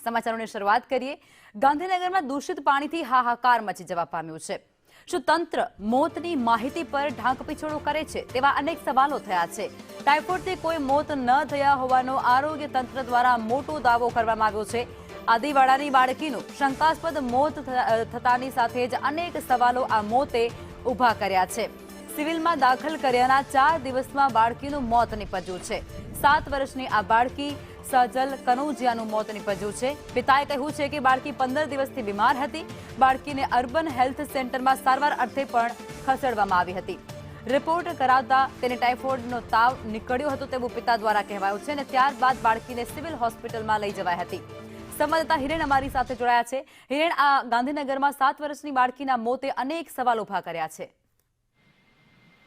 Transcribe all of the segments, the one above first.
સમાચારોની શરૂઆત કરીએ। ગાંધીનગરમાં દૂષિત પાણીથી હાહાકાર મચી જવા પામ્યો છે। શું તંત્ર મોતની માહિતી પર ઢાંકપીછોડો કરે છે તેવા અનેક સવાલો થયા છે। ટાઇફોઇડથી કોઈ મોત ન થયા હોવાનો આરોગ્ય તંત્ર દ્વારા મોટો દાવો કરવામાં આવ્યો છે। આદિવાડાની બાળકીનું શંકાસ્પદ મોત થતાની સાથે જ અનેક સવાલો આ મોતે ઊભા કર્યા છે। સિવિલમાં દાખલ કર્યાના 4 દિવસમાં બાળકીનું મોત નીપજ્યું છે। 7 વર્ષની આ બાળકી સજલ કનોજિયાનું મોત નીપજ્યું છે। પિતાએ કહ્યું છે કે બાળકી 15 દિવસથી બીમાર હતી। બાળકીને અર્બન હેલ્થ સેન્ટરમાં સારવાર અર્થે પણ ખસેડવામાં આવી હતી। રિપોર્ટ કરાવતા તેને ટાઇફોઇડનો તાવ નીકળ્યો હતો તેવું પિતા દ્વારા કહેવાયું છે અને ત્યારબાદ બાળકીને સિવિલ હોસ્પિટલમાં લઈ જવાઈ હતી। સંવાદદાતા હિરેન અમારી સાથે જોડાયા છે। હિરેન, આ ગાંધીનગરમાં 7 વર્ષની બાળકીના મોતે અનેક સવાલ ઉભા કર્યા છે।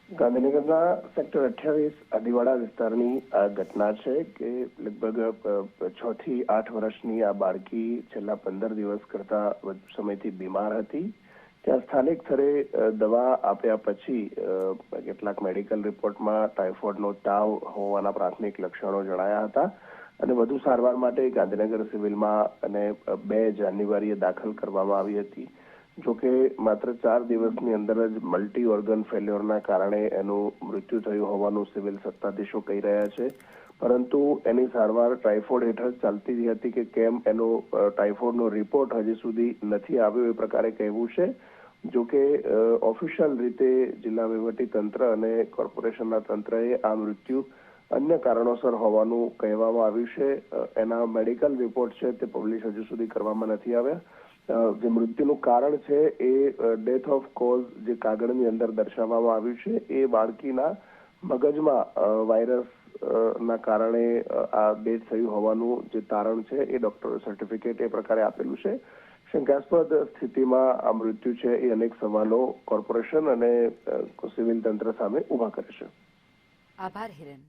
ગાંધીનગરના સેક્ટર 28 આદિવાડા વિસ્તારની આ ઘટના છે કે લગભગ 6 થી 8 વર્ષની આ બાળકી છેલ્લા 15 દિવસ કરતા વધુ સમયથી બીમાર હતી। ત્યાં સ્થાનિક સ્તરે દવા આપ્યા પછી કેટલાક મેડિકલ રિપોર્ટમાં ટાઇફોઇડનો તાવ હોવાના પ્રાથમિક લક્ષણો જણાયા હતા અને વધુ સારવાર માટે ગાંધીનગર સિવિલમાં અને 2 જાન્યુઆરીએ દાખલ કરવામાં આવી હતી। જોકે માત્ર 4 દિવસની અંદર જ મલ્ટી ઓર્ગન ફેલ્યોરના કારણે એનું મૃત્યુ થયું હોવાનું સિવિલ સત્તાધીશો કહી રહ્યા છે, પરંતુ એની સારવાર ટાઇફોઇડ હેઠળ ચાલતી હતી કે કેમ એનો ટાઇફોઇડનો રિપોર્ટ હજી સુધી નથી આવ્યો એ પ્રકારે કહેવું છે। જોકે ઓફિશિયલ રીતે જિલ્લા વહીવટી તંત્ર અને કોર્પોરેશનના તંત્રએ આ મૃત્યુ અન્ય કારણોસર હોવાનું કહેવામાં આવ્યું છે। એના મેડિકલ રિપોર્ટ છે તે પબ્લિશ હજુ સુધી કરવામાં નથી આવ્યા। જે મૃત્યુનું કારણ છે એ ડેથ ઓફ કોઝ જે કાગળની અંદર દર્શાવવામાં આવ્યું છે એ બાળકીના મગજમાં વાયરસ ના કારણે આ ડેથ થયું હોવાનું જે તારણ છે એ ડોક્ટર સર્ટિફિકેટ એ પ્રકારે આપેલું છે। શંકાસ્પદ સ્થિતિમાં આ મૃત્યુ છે એ અનેક સવાલો કોર્પોરેશન અને સિવિલ તંત્ર સામે ઉભા કરે છે। આભાર હિરેન।